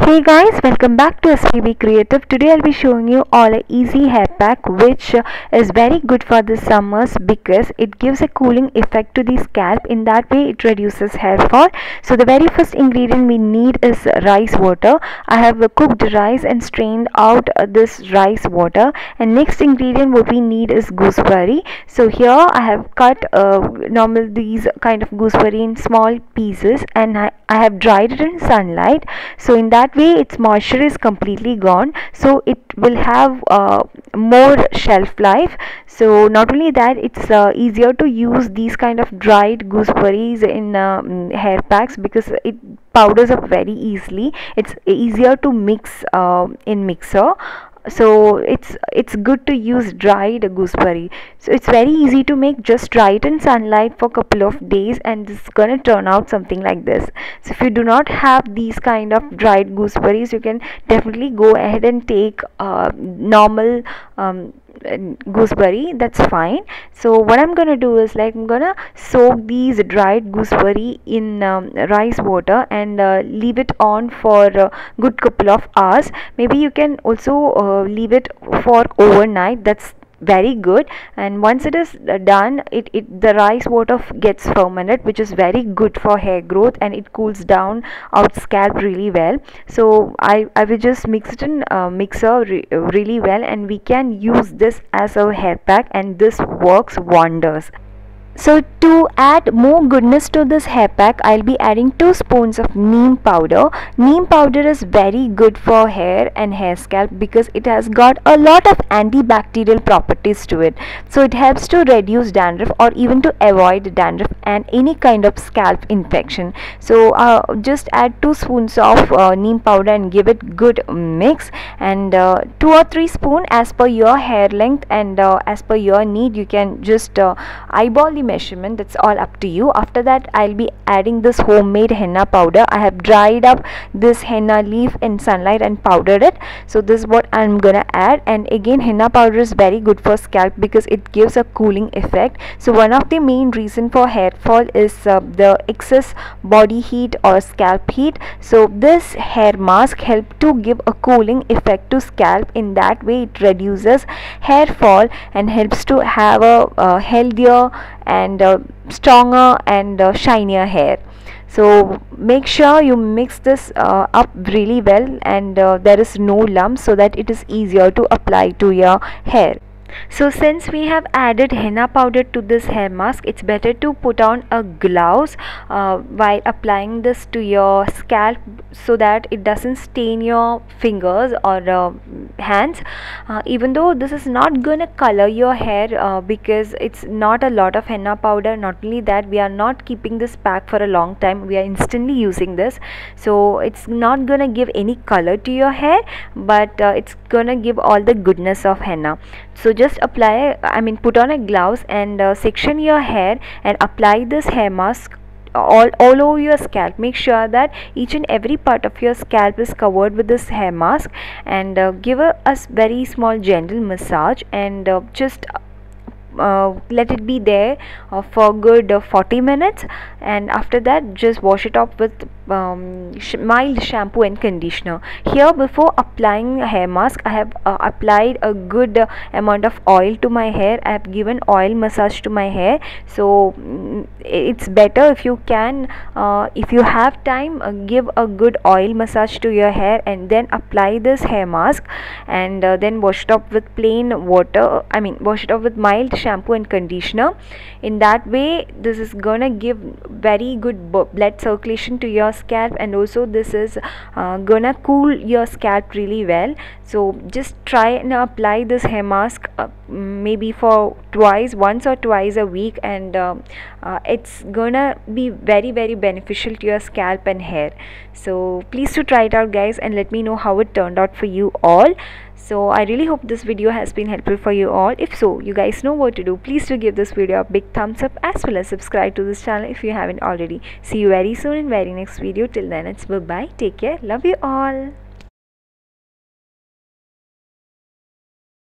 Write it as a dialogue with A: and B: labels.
A: Hey guys, welcome back to Asvi Creative. Today I'll be showing you all a easy hair pack which is very good for the summers because it gives a cooling effect to the scalp. In that way it reduces hair fall. So the very first ingredient we need is rice water. I have cooked rice and strained out this rice water, and next ingredient what we need is gooseberry. So here I have cut normal these kind of gooseberry in small pieces, and I have dried it in sunlight. So in that way its moisture is completely gone, so it will have more shelf life. So not only that, it's easier to use these kind of dried gooseberries in hair packs because it powders up very easily. It's easier to mix in mixer. So it's good to use dried gooseberry. So it's very easy to make. Just dry it in sunlight for a couple of days and it's gonna turn out something like this. So if you do not have these kind of dried gooseberries, you can definitely go ahead and take normal gooseberry, that's fine. So what I'm gonna do is, like, I'm gonna soak these dried gooseberry in rice water and leave it on for a good couple of hours. Maybe you can also leave it for overnight. That's very good. And once it is done, the rice water gets fermented, which is very good for hair growth, and it cools down our scalp really well. So I will just mix it in mixer really well, and we can use this as a hair pack, and this works wonders. So to add more goodness to this hair pack, I'll be adding 2 spoons of neem powder. Neem powder is very good for hair and hair scalp because it has got a lot of antibacterial properties to it. So it helps to reduce dandruff or even to avoid dandruff and any kind of scalp infection. So just add 2 spoons of neem powder and give it good mix, and 2 or 3 spoons as per your hair length and as per your need. You can just eyeball the measurement. That's all up to you. After that, I'll be adding this homemade henna powder. I have dried up this henna leaf in sunlight and powdered it. So this is what I'm gonna add. And again, henna powder is very good for scalp because it gives a cooling effect. So one of the main reason for hair fall is the excess body heat or scalp heat. So this hair mask helps to give a cooling effect to scalp. In that way it reduces hair fall and helps to have a healthier and stronger and shinier hair. So make sure you mix this up really well, and there is no lump, so that it is easier to apply to your hair. So since we have added henna powder to this hair mask, it's better to put on a gloves while applying this to your scalp, so that it doesn't stain your fingers or hands. Even though this is not gonna color your hair because it's not a lot of henna powder. Not only that, we are not keeping this pack for a long time, we are instantly using this, so it's not gonna give any color to your hair, but it's gonna give all the goodness of henna. So just put on a gloves and section your hair and apply this hair mask all over your scalp. Make sure that each and every part of your scalp is covered with this hair mask, and give a very small gentle massage, and just let it be there for good 40 minutes, and after that just wash it off with mild shampoo and conditioner. Here, before applying a hair mask, I have applied a good amount of oil to my hair. I have given oil massage to my hair. So it's better if you can, if you have time, give a good oil massage to your hair and then apply this hair mask, and then wash it off with plain water. Wash it off with mild shampoo and conditioner. In that way, this is gonna give very good blood circulation to your scalp, and also this is gonna cool your scalp really well. So just try and apply this hair mask maybe for once or twice a week, and it's gonna be very beneficial to your scalp and hair. So please to try it out, guys, and let me know how it turned out for you all. So I really hope this video has been helpful for you all. If so, you guys know what to do. Please do give this video a big thumbs up, as well as subscribe to this channel if you haven't already. See you very soon in very next video. Till then, it's bye bye, take care, love you all.